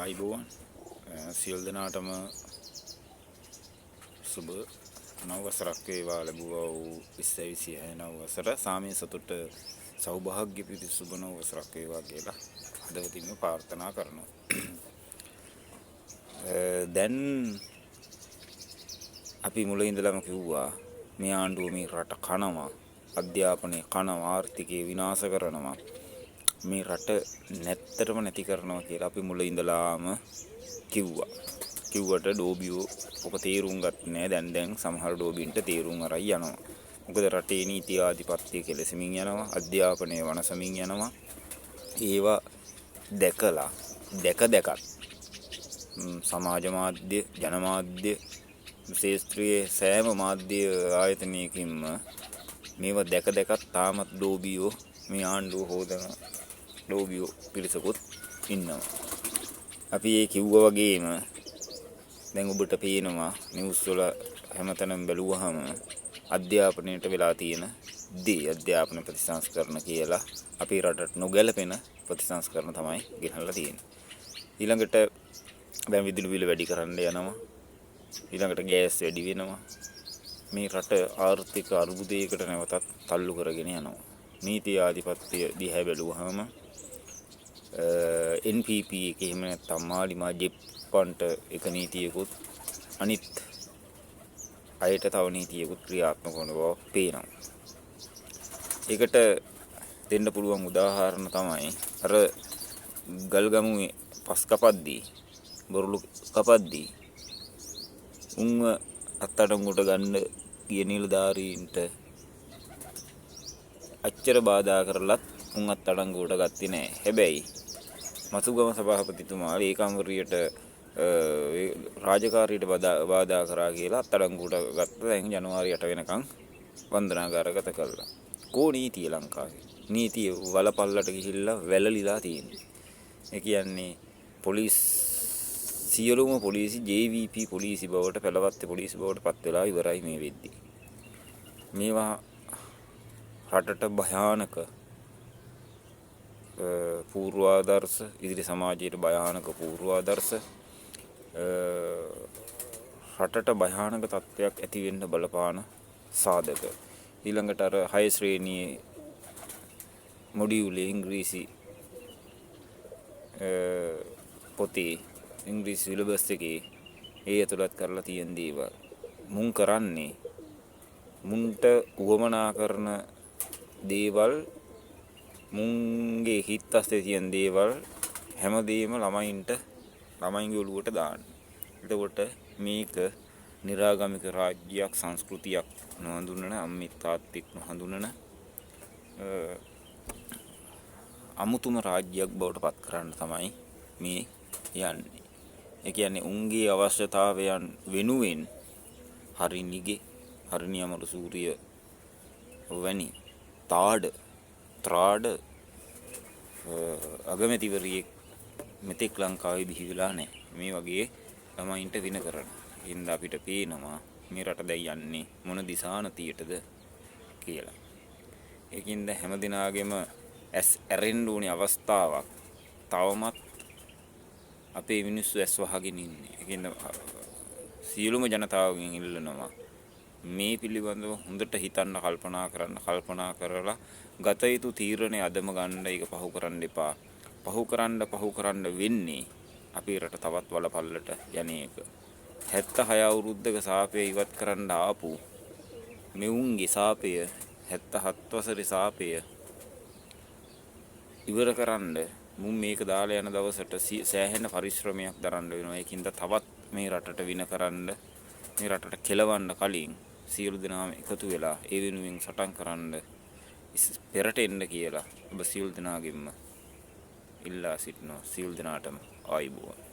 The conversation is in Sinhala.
ආයිබෝවන් සියලු දෙනාටම සුබ නව වසරක් වේවා ලැබුවා වූ 2026 වසර සාමයේ සතුට සෞභාග්‍ය පිරි සුබ නව වසරක් වේවා කියලා හදවතින්ම ප්‍රාර්ථනා කරනවා. දැන් අපි මුලින් ඉඳලම කිව්වා මේ ආණ්ඩුව මේ රට කනවා, අධ්‍යාපනය කනවා, ආර්ථිකය විනාශ කරනවා, මේ රට නැත්තටම නැති කරනවා කියලා අපි මුල ඉඳලාම කිව්වට ඩෝබියෝ ඔක තේරුම් ගත්තේ නැහැ. දැන් සමහර ඩෝබින්ට තේරුම් අරන් යනවා. මොකද රටේ නීති ආධිපත්‍ය කෙලෙසමින් යනවා, අධ්‍යාපනය වනසමින් යනවා. ඒවා දැකලා දැකත් සමාජ මාධ්‍ය, ජනමාධ්‍ය, ශාස්ත්‍රීය සෑම මාධ්‍ය ආයතනයකින්ම මේවා දැකත් තාමත් ඩෝබියෝ මේ ආණ්ඩුව හොදන ඩෝබියෝ පිරිසකුත් ඉන්නවා. අපි ඒ කිව්වා වගේම දැන් ඔබට පේනවා නිවුස් වල හැමතැනම බැලුවහම අධ්‍යාපනයට වෙලා තියෙන අධ්‍යාපන ප්‍රතිසංස්කරණ කියලා අපේ රටට නොගැලපෙන ප්‍රතිසංස්කරණ තමයි ගෙනල්ලා තියෙන්නේ. ඊළඟට දැන් විදුලි බිල වැඩි කරන්න යනවා. ඊළඟට ගෑස් වැඩි වෙනවා. මේ රට ආර්ථික අර්බුදයකට නැවතත් තල්ලු කරගෙන යනවා. නීති ආධිපත්‍ය දිහා බැලුවහම NPP එකේ එහෙම නැත්නම් මාලිමා ජෙප්පන්ට එක නීතියකුත් අනිත් අයට තව නීතියකුත් ක්‍රියාත්මක වන බව පේනවා. ඒකට දෙන්න පුළුවන් උදාහරණ තමයි අර ගල්ගමුවේ පස් කපද්දී බොරළු කපද්දී උන්ව අත්අඩංගුවට ගන්න ගිය නිලධාරීන්ට අච්චර බාධා කරලත් උන් අත්අඩංගුවට ගත්තේ නැහැ. හැබැයි මතුගම සභාපතිතුමා ඒකාම්වරියට රාජකාරියට බාධා කරා කියලා අත්අඩංගුවට ගත්තා. දැන් ජනවාරි 8 වෙනකන් වන්දනාගාරගත කළා. කෝ නීතිය ලංකාවේ? නීතිය වලපල්ලට ගිහිල්ලා වැළලිලා තියෙනවා. ඒ කියන්නේ සියලුම පොලිසි JVP පොලිසි බවට පළවත්ත පොලිසි බවට පත් වෙලා ඉවරයි මේ වෙද්දී. මේවා රටට භයානක පූර්වාදර්ශ, ඉදිරි සමාජයට භයානක පූර්වාදර්ශ, රටට භයානක තත්ත්වයක් ඇති වෙන්න බලපාන සාධක. ඊළඟට අර 6 ශ්‍රේණියේ මොඩියුලේ ඉංග්‍රීසි පොතේ ඉංග්‍රීසි සිලබස් එකේ ඒ ඇතුළත් කරලා තියෙන දේවල් මුන් කරන්නේ මුන්ට උවමනා කරන දේවල්, මුන්ගේ හිත අස්සේ තියෙන දේවල් හැමදේම ළමයින්ගේ ඔළුවට දාන්න. එතකොට මේක නිරාගමික රාජ්‍යයක්, සංස්කෘතියක් නොහඳුනන, අම්මිත් තාත්තික් නොහඳුනන අමුතුම රාජ්‍යයක් බවට පත් කරන්න තමයි මේ යන්නේ. ඒ කියන්නේ උන්ගේ අවශ්‍යතාවයන් වෙනුවෙන් හරි නිගේ, හරි නියමර සූරිය වැනි ත්‍රාඩ අගමැතිවරියෙක් මෙතෙක් ලංකාවේ බිහි වෙලා නැහැ. මේ වගේ ළමයින්ට වින කරන. හින්දා අපිට පේනවා මේ රට දැන් යන්නේ මොන දිශානතියටද කියලා. ඒකින්ද හැම දිනාගෙම ඇස් ඇරෙන්න ඕනේ අවස්ථාවක් තවමත් අපේ මිනිස්සු ඇස් වහගෙන ඉන්නේ. ඒකින්ද සියලුම ජනතාවගෙන් ඉල්ලනවා මේ පිළිබඳව හොඳට හිතන්න, කල්පනා කරලා ගත යුතු තීරණේ අදම ගන්න. ඒක පහු කරන්න එපා. පහු කරන්න වෙන්නේ අපේ රට තවත් වලපල්ලට යන එක. 76 අවුරුද්දක සාපය ඉවත් කරන්න ආපු මෙවුන්ගේ සාපය, 77 වසරේ සාපය ඉවර කරන්න මුන් මේක දාලා යන දවසට සෑහෙන පරිශ්‍රමයක් දරන්න වෙනවා. ඒකින්ද තවත් මේ රටට වින කරන්න, මේ රටට කෙලවන්න කලින් සියලු දෙනාම එකතු වෙලා ඒ වෙනුවෙන් සටන් කරන්න පෙරට එන්න කියලා ඔබ සියලු දෙනාගෙන්ම ඉල්ලා සිටිනවා. සියලු දෙනාටම ආයුබෝවන්.